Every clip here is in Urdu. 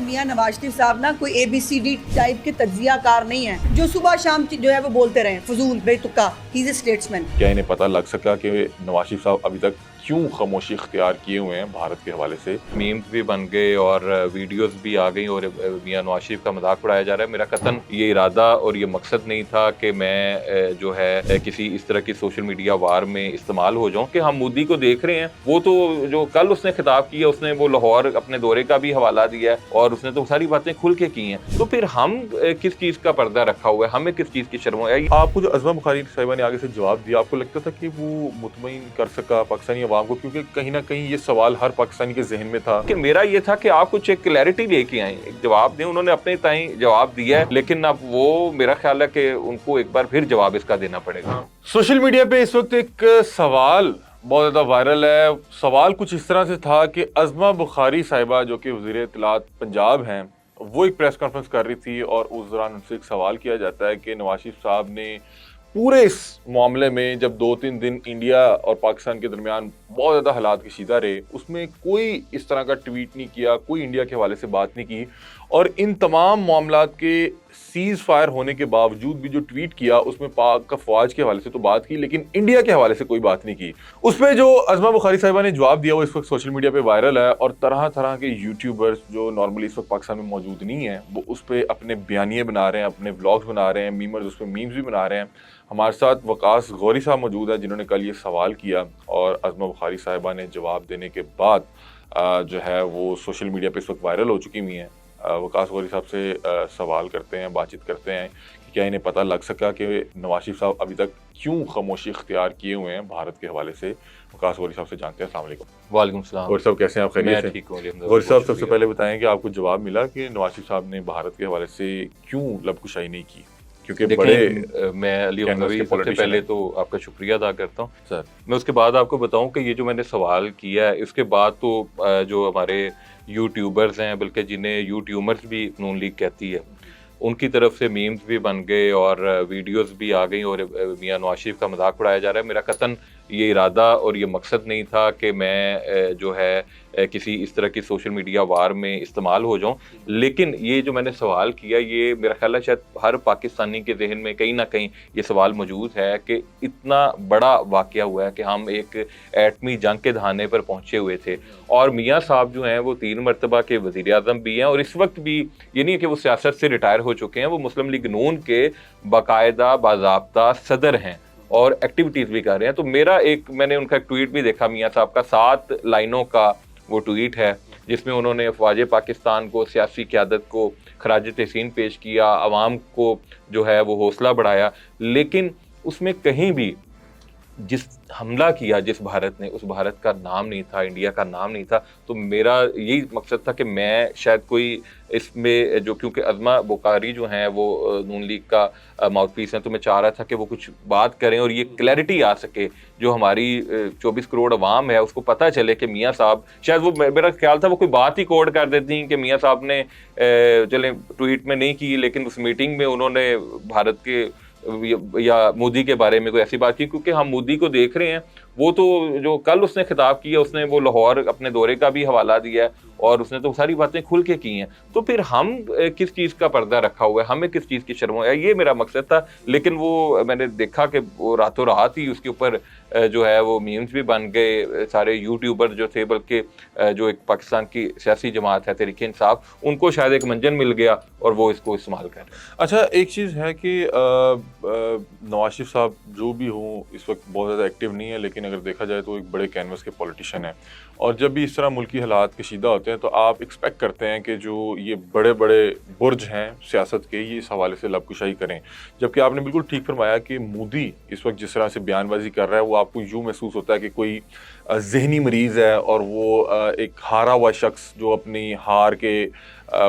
میاں نواز شریف صاحب نا کوئی ABCD ٹائپ کے تجزیہ کار نہیں ہیں جو صبح شام جو ہے وہ بولتے رہیں فضول بے تکا. ہی از اے اسٹیٹسمین. کیا انہیں پتہ لگ سکا کہ نواز شریف صاحب ابھی تک کیوں خاموشی اختیار کیے ہوئے ہیں بھارت کے حوالے سے؟ میمز بھی بن گئے اور ویڈیوز بھی آ گئی اور میاں نواز شریف کا مذاق اڑایا جا رہا ہے. میرا قطعاً یہ ارادہ اور یہ مقصد نہیں تھا کہ میں جو ہے کسی اس طرح کی سوشل میڈیا وار میں استعمال ہو جاؤں. کہ ہم مودی کو دیکھ رہے ہیں, وہ تو جو کل اس نے خطاب کیا, اس نے وہ لاہور اپنے دورے کا بھی حوالہ دیا ہے اور اس نے تو ساری باتیں کھل کے کی ہیں. تو پھر ہم کس چیز کا پردہ رکھا ہوا ہے, ہمیں کس چیز کی شرم ہے؟ آپ کو جو عظمہ بخاری صاحبہ نے آگے سے جواب دیا, آپ کو لگتا تھا کہ وہ مطمئن کر سکا پاکستانی عوام کو؟ کیونکہ کہیں نہ کہیں یہ سوال ہر پاکستانی کے ذہن میں تھا. کہ میرا یہ تھا کہ آپ کچھ ایک کلیئرٹی لے کے آئیں, ایک جواب دیں. انہوں نے اپنے تائیں جواب دیا ہے, لیکن اب وہ میرا خیال ہے کہ ان کو ایک بار پھر جواب اس کا دینا پڑے گا. سوشل میڈیا پہ اس وقت ایک سوال بہت زیادہ وائرل ہے. سوال کچھ اس طرح سے تھا کہ عظمہ بخاری صاحبہ جو کہ وزیر اطلاعات پنجاب ہیں, وہ ایک پریس کانفرنس کر رہی تھی اور اس دوران ان سے ایک سوال کیا جاتا ہے کہ نواز شریف صاحب نے پورے اس معاملے میں جب 2-3 دن انڈیا اور پاکستان کے درمیان بہت زیادہ حالات کشیدہ رہے, اس میں کوئی اس طرح کا ٹویٹ نہیں کیا, کوئی انڈیا کے حوالے سے بات نہیں کی, اور ان تمام معاملات کے سیز فائر ہونے کے باوجود بھی جو ٹویٹ کیا اس میں پاک افواج کے حوالے سے تو بات کی, لیکن انڈیا کے حوالے سے کوئی بات نہیں کی. اس پہ جو عظمہ بخاری صاحبہ نے جواب دیا وہ اس وقت سوشل میڈیا پہ وائرل ہے, اور طرح طرح کے یوٹیوبرز جو نارملی اس وقت پاکستان میں موجود نہیں ہیں وہ اس پہ اپنے بیانیے بنا رہے ہیں, اپنے ولاگز بنا رہے ہیں, میمرز اس پہ میمز بھی بنا رہے ہیں. ہمارے ساتھ وقاص غوری صاحب موجود ہیں جنہوں نے کل یہ سوال کیا, اور عظمہ بخاری صاحبہ نے جواب دینے کے بعد جو ہے وہ سوشل میڈیا پہ اس وقت وائرل ہو چکی ہوئی ہیں. وقاص غوری صاحب سے سوال کرتے ہیں, بات چیت کرتے ہیں کہ کیا انہیں پتہ لگ سکا کہ نواز شریف صاحب ابھی تک کیوں خاموشی اختیار کیے ہوئے ہیں بھارت کے حوالے سے. وقاص غوری صاحب سے جانتے ہیں. السلام علیکم. وعلیکم السلام. غوری صاحب کیسے ہیں آپ؟ خیریت سے؟ ٹھیک ہوں. غوری صاحب سب سے پہلے بتائیں کہ آپ کو جواب ملا کہ نواز شریف صاحب نے بھارت کے حوالے سے کیوں لب کشائی نہیں کی؟ کیونکہ بڑے میں علی غنوی سب سے پہلے تو آپ کا شکریہ ادا کرتا ہوں سر. میں اس کے بعد آپ کو بتاؤں کہ یہ جو میں نے سوال کیا ہے اس کے بعد تو جو ہمارے یوٹیوبرز ہیں, بلکہ جنہیں یوٹیوبرز بھی نون لیگ کہتی ہے, ان کی طرف سے میمز بھی بن گئے اور ویڈیوز بھی آ گئی اور میاں نواز شریف کا مذاق اڑایا جا رہا ہے. میرا قطعاً یہ ارادہ اور یہ مقصد نہیں تھا کہ میں جو ہے کسی اس طرح کی سوشل میڈیا وار میں استعمال ہو جاؤں, لیکن یہ جو میں نے سوال کیا یہ میرا خیال ہے شاید ہر پاکستانی کے ذہن میں کہیں نہ کہیں یہ سوال موجود ہے کہ اتنا بڑا واقعہ ہوا ہے کہ ہم ایک ایٹمی جنگ کے دہانے پر پہنچے ہوئے تھے, اور میاں صاحب جو ہیں وہ 3 مرتبہ کے وزیر اعظم بھی ہیں, اور اس وقت بھی یہ نہیں ہے کہ وہ سیاست سے ریٹائر ہو چکے ہیں, وہ مسلم لیگ نون کے باقاعدہ باضابطہ صدر ہیں اور ایکٹیویٹیز بھی کر رہے ہیں. تو میں نے ان کا ایک ٹویٹ بھی دیکھا, میاں صاحب کا 7 لائنوں کا وہ ٹویٹ ہے جس میں انہوں نے افواج پاکستان کو, سیاسی قیادت کو خراج تحسین پیش کیا, عوام کو جو ہے وہ حوصلہ بڑھایا, لیکن اس میں کہیں بھی جس حملہ کیا جس بھارت نے, اس بھارت کا نام نہیں تھا, انڈیا کا نام نہیں تھا. تو میرا یہی مقصد تھا کہ میں شاید کوئی اس میں جو, کیونکہ عظمہ بخاری جو ہیں وہ نون لیگ کا ماؤتھ پیس ہیں, تو میں چاہ رہا تھا کہ وہ کچھ بات کریں اور یہ کلیئرٹی آ سکے جو ہماری 24 کروڑ عوام ہے اس کو پتہ چلے کہ میاں صاحب, شاید وہ میرا خیال تھا وہ کوئی بات ہی کوڈ کر دیتی ہیں کہ میاں صاحب نے چلیں ٹویٹ میں نہیں کی, لیکن اس میٹنگ میں انہوں نے بھارت کے یا مودی کے بارے میں کوئی ایسی بات کی, کیونکہ ہم مودی کو دیکھ رہے ہیں, وہ تو جو کل اس نے خطاب کیا اس نے وہ لاہور اپنے دورے کا بھی حوالہ دیا ہے اور اس نے تو ساری باتیں کھل کے کی ہیں. تو پھر ہم کس چیز کا پردہ رکھا ہوا ہے, ہمیں کس چیز کی شرم ہے؟ یہ میرا مقصد تھا. لیکن وہ میں نے دیکھا کہ وہ راتوں رات ہی اس کے اوپر جو ہے وہ میمز بھی بن گئے, سارے یوٹیوبر جو تھے, بلکہ جو ایک پاکستان کی سیاسی جماعت ہے تحریک انصاف, ان کو شاید ایک منجن مل گیا اور وہ اس کو استعمال کر رہے ہیں. اچھا, ایک چیز ہے کہ نواز شریف صاحب جو بھی ہوں اس وقت بہت زیادہ ایکٹیو نہیں ہے, لیکن اگر دیکھا جائے تو ایک بڑے کینوس کے پولیٹیشین ہیں, اور جب بھی اس طرح ملکی حالات کشیدہ ہوتے ہیں تو آپ ایکسپیکٹ کرتے ہیں کہ جو یہ بڑے بڑے برج ہیں سیاست کے, یہ اس حوالے سے لب کشائی کریں. جبکہ آپ نے بالکل ٹھیک فرمایا کہ مودی اس وقت جس طرح سے بیان بازی کر رہا ہے وہ آپ کو یوں محسوس ہوتا ہے کہ کوئی ذہنی مریض ہے, اور وہ ایک ہارا ہوا شخص جو اپنی ہار کے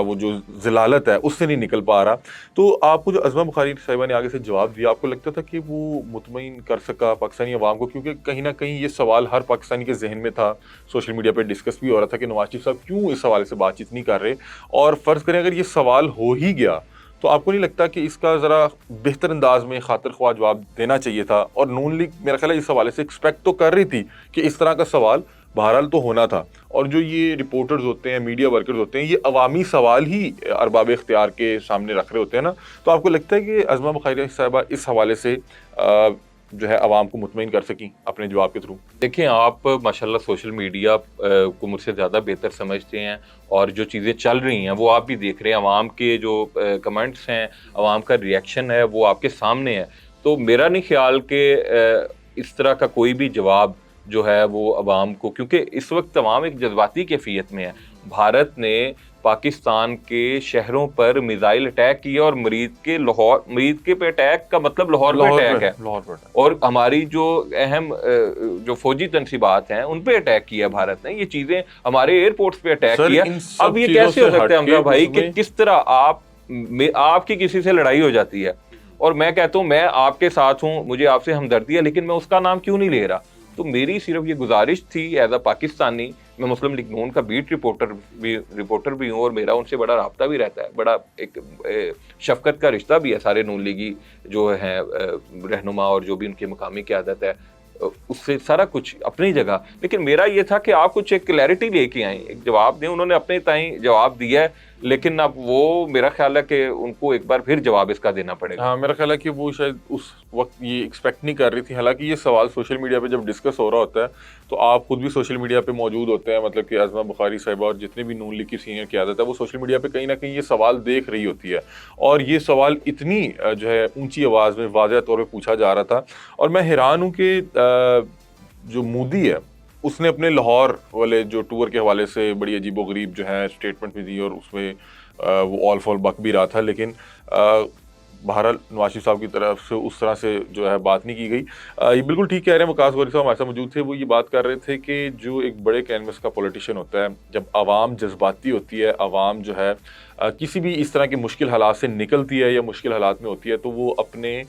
وہ جو ذلالت ہے اس سے نہیں نکل پا رہا. تو آپ کو جو عظمہ بخاری صاحبہ نے آگے سے جواب دیا, آپ کو لگتا تھا کہ وہ مطمئن کر سکا پاکستانی عوام کو؟ کیونکہ کہیں نہ کہیں یہ سوال ہر پاکستانی کے ذہن میں تھا, سوشل میڈیا پہ ڈسکس بھی ہو رہا تھا کہ نواز شریف صاحب کیوں اس حوالے سے بات چیت نہیں کر رہے. اور فرض کریں اگر یہ سوال ہو ہی گیا تو آپ کو نہیں لگتا کہ اس کا ذرا بہتر انداز میں خاطر خواہ جواب دینا چاہیے تھا؟ اور نون لیگ میرا خیال ہے اس حوالے سے ایکسپیکٹ تو کر رہی تھی کہ اس طرح کا سوال بہرحال تو ہونا تھا. اور جو یہ رپورٹرز ہوتے ہیں, میڈیا ورکرز ہوتے ہیں, یہ عوامی سوال ہی ارباب اختیار کے سامنے رکھ رہے ہوتے ہیں نا. تو آپ کو لگتا ہے کہ عظمہ بخاری صاحبہ اس حوالے سے جو ہے عوام کو مطمئن کر سکیں اپنے جواب کے تھرو؟ دیکھیں آپ ماشاءاللہ سوشل میڈیا کو مجھ سے زیادہ بہتر سمجھتے ہیں, اور جو چیزیں چل رہی ہیں وہ آپ بھی دیکھ رہے ہیں, عوام کے جو کمنٹس ہیں, عوام کا ریئیکشن ہے وہ آپ کے سامنے ہے. تو میرا نہیں خیال کہ اس طرح کا کوئی بھی جواب جو ہے وہ عوام کو, کیونکہ اس وقت عوام ایک جذباتی کیفیت میں ہے. بھارت نے پاکستان کے شہروں پر میزائل اٹیک کیا, اور مریض کے پہ اٹیک کا مطلب لاہور پہ اٹیک ہے, اور ہماری جو اہم جو فوجی تنصیبات ہیں ان پہ اٹیک کیا بھارت نے. یہ چیزیں ہمارے ایئرپورٹس پہ اٹیک کیا. اب یہ کیسے ہو سکتا ہے حمزہ بھائی کہ کس طرح آپ کی کسی سے لڑائی ہو جاتی ہے اور میں کہتا ہوں میں آپ کے ساتھ ہوں, مجھے آپ سے ہمدردی ہے, لیکن میں اس کا نام کیوں نہیں لے رہا. تو میری صرف یہ گزارش تھی ایز اے پاکستانی, میں مسلم لیگ نون کا بیٹ رپورٹر بھی ہوں, اور میرا ان سے بڑا رابطہ بھی رہتا ہے, بڑا ایک شفقت کا رشتہ بھی ہے سارے نون لیگی جو ہیں رہنما اور جو بھی ان کی مقامی قیادت ہے, اس سے سارا کچھ اپنی جگہ. لیکن میرا یہ تھا کہ آپ کچھ ایک کلیئرٹی لے کے آئیں, ایک جواب دیں. انہوں نے اپنے تائیں جواب دیا ہے, لیکن اب وہ میرا خیال ہے کہ ان کو ایک بار پھر جواب اس کا دینا پڑے گا. ہاں, میرا خیال ہے کہ وہ شاید اس وقت یہ ایکسپیکٹ نہیں کر رہی تھی. حالانکہ یہ سوال سوشل میڈیا پہ جب ڈسکس ہو رہا ہوتا ہے تو آپ خود بھی سوشل میڈیا پہ موجود ہوتے ہیں, مطلب کہ عظمہ بخاری صاحبہ اور جتنے بھی نون لیگ کی سینئر قیادت ہے وہ سوشل میڈیا پہ کہیں نہ کہیں یہ سوال دیکھ رہی ہوتی ہے, اور یہ سوال اتنی جو ہے اونچی آواز میں واضح طور پہ پوچھا جا رہا تھا. اور میں حیران ہوں کہ جو مودی ہے اس نے اپنے لاہور والے جو ٹور کے حوالے سے بڑی عجیب و غریب جو ہے اسٹیٹمنٹ بھی دی, اور اس میں وہ آل فال بک بھی رہا تھا, لیکن بہرحال نواز شریف صاحب کی طرف سے اس طرح سے جو ہے بات نہیں کی گئی. یہ بالکل ٹھیک کہہ رہے ہیں وقاص غوری صاحب ہمارے ساتھ موجود تھے, وہ یہ بات کر رہے تھے کہ جو ایک بڑے کینوس کا پولیٹیشین ہوتا ہے, جب عوام جذباتی ہوتی ہے, عوام جو ہے کسی بھی اس طرح کے مشکل حالات سے نکلتی ہے یا مشکل حالات میں ہوتی ہے, تو وہ اپنے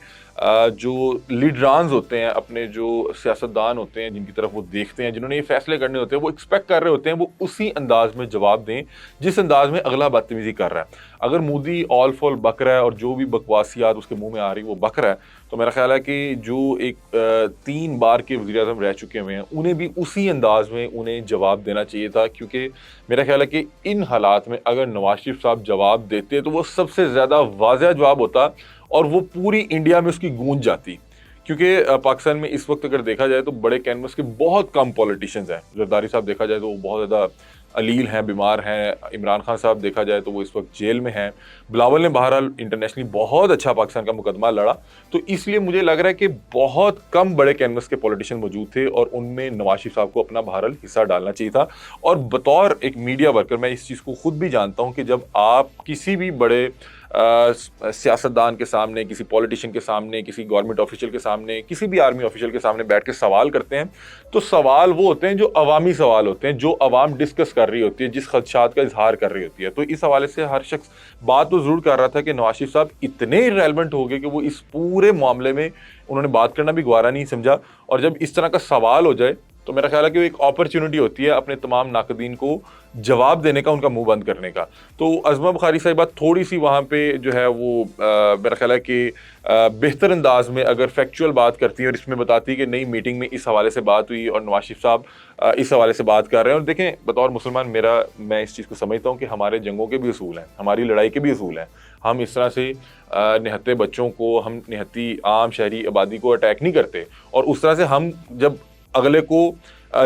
جو لیڈرانز ہوتے ہیں, اپنے جو سیاستدان ہوتے ہیں جن کی طرف وہ دیکھتے ہیں, جنہوں نے یہ فیصلے کرنے ہوتے ہیں, وہ ایکسپیکٹ کر رہے ہوتے ہیں وہ اسی انداز میں جواب دیں جس انداز میں اگلا بدتمیزی کر رہا ہے. اگر مودی آل فال بک رہا ہے اور جو بھی بکواسیات اس کے منہ میں آ رہی وہ بک رہا ہے, تو میرا خیال ہے کہ جو ایک 3 بار کے وزیر اعظم رہ چکے ہوئے ہیں انہیں بھی اسی انداز میں انہیں جواب دینا چاہیے تھا. کیونکہ میرا خیال ہے کہ ان حالات میں اگر نواز شریف صاحب جواب دیتے تو وہ سب سے زیادہ واضح جواب ہوتا, اور وہ پوری انڈیا میں اس کی گونج جاتی. کیونکہ پاکستان میں اس وقت اگر دیکھا جائے تو بڑے کینوس کے بہت کم پولیٹیشینز ہیں. زرداری صاحب دیکھا جائے تو وہ بہت زیادہ علیل ہیں, بیمار ہیں. عمران خان صاحب دیکھا جائے تو وہ اس وقت جیل میں ہیں. بلاول نے بہرحال انٹرنیشنلی بہت اچھا پاکستان کا مقدمہ لڑا. تو اس لیے مجھے لگ رہا ہے کہ بہت کم بڑے کینوس کے پولیٹیشین موجود تھے, اور ان میں نواز شریف صاحب کو اپنا بہرحال حصہ ڈالنا چاہیے تھا. اور بطور ایک میڈیا ورکر میں اس چیز کو خود بھی جانتا ہوں کہ جب آپ کسی بھی بڑے سیاستدان کے سامنے, کسی پولیٹیشین کے سامنے, کسی گورنمنٹ آفیشل کے سامنے, کسی بھی آرمی آفیشل کے سامنے بیٹھ کے سوال کرتے ہیں, تو سوال وہ ہوتے ہیں جو عوامی سوال ہوتے ہیں, جو عوام ڈسکس کر رہی ہوتی ہے, جس خدشات کا اظہار کر رہی ہوتی ہے. تو اس حوالے سے ہر شخص بات تو ضرور کر رہا تھا کہ نواز شریف صاحب اتنے ریلیونٹ ہو گئے کہ وہ اس پورے معاملے میں انہوں نے بات کرنا بھی گوارا نہیں سمجھا. اور جب اس طرح کا سوال ہو جائے تو میرا خیال ہے کہ وہ ایک اپرچونٹی ہوتی ہے اپنے تمام ناقدین کو جواب دینے کا, ان کا منہ بند کرنے کا. تو عظمہ بخاری صاحبہ تھوڑی سی وہاں پہ جو ہے وہ میرا خیال ہے کہ بہتر انداز میں اگر فیکچوئل بات کرتی ہیں اور اس میں بتاتی کہ نئی میٹنگ میں اس حوالے سے بات ہوئی اور نواز شریف صاحب اس حوالے سے بات کر رہے ہیں. اور دیکھیں بطور مسلمان میں اس چیز کو سمجھتا ہوں کہ ہمارے جنگوں کے بھی اصول ہیں, ہماری لڑائی کے بھی اصول ہیں. ہم اس طرح سے نہتے بچوں کو, ہم نہتی عام شہری آبادی کو اٹیک نہیں کرتے, اور اس طرح سے ہم جب اگلے کو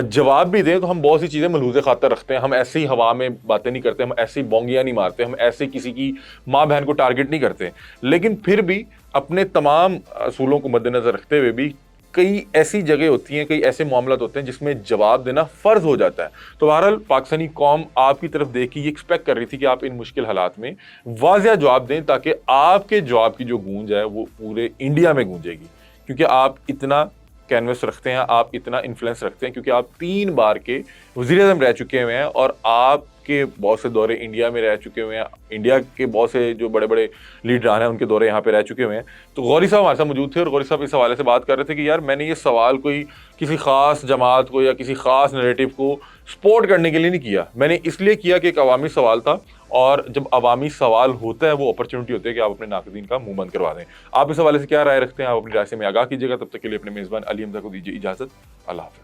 جواب بھی دیں تو ہم بہت سی چیزیں ملحوظ خاطر رکھتے ہیں. ہم ایسے ہی ہوا میں باتیں نہیں کرتے, ہم ایسے ہی بونگیاں نہیں مارتے, ہم ایسے کسی کی ماں بہن کو ٹارگٹ نہیں کرتے. لیکن پھر بھی اپنے تمام اصولوں کو مد نظر رکھتے ہوئے بھی کئی ایسی جگہ ہوتی ہیں, کئی ایسے معاملات ہوتے ہیں جس میں جواب دینا فرض ہو جاتا ہے. تو بہرحال پاکستانی قوم آپ کی طرف دیکھ کے یہ ایکسپیکٹ کر رہی تھی کہ آپ ان مشکل حالات میں واضح جواب دیں تاکہ آپ کے جواب کی جو گونج ہے وہ پورے انڈیا میں گونجے گی. کیونکہ آپ اتنا کینوس رکھتے ہیں, آپ اتنا انفلوئنس رکھتے ہیں, کیونکہ آپ 3 بار کے وزیر اعظم رہ چکے ہوئے ہیں, اور آپ کے بہت سے دورے انڈیا میں رہ چکے ہوئے ہیں, انڈیا کے بہت سے جو بڑے بڑے لیڈران ہیں ان کے دورے یہاں پہ رہ چکے ہوئے ہیں. تو غوری صاحب ہمارے ساتھ موجود تھے, اور غوری صاحب اس حوالے سے بات کر رہے تھے کہ یار میں نے یہ سوال کوئی کسی خاص جماعت کو یا کسی خاص نریٹو کو سپورٹ کرنے کے لیے نہیں کیا, میں نے اس لیے کیا کہ ایک عوامی سوال تھا, اور جب عوامی سوال ہوتا ہے وہ اپرچونٹی ہوتی ہے کہ آپ اپنے ناقدین کا منہ بند کروا دیں. آپ اس حوالے سے کیا رائے رکھتے ہیں, آپ اپنی رائے سے میں آگاہ کیجیے گا. تب تک کے لیے اپنے میزبان علی حمزہ کو دیجیے اجازت. اللہ حافظ.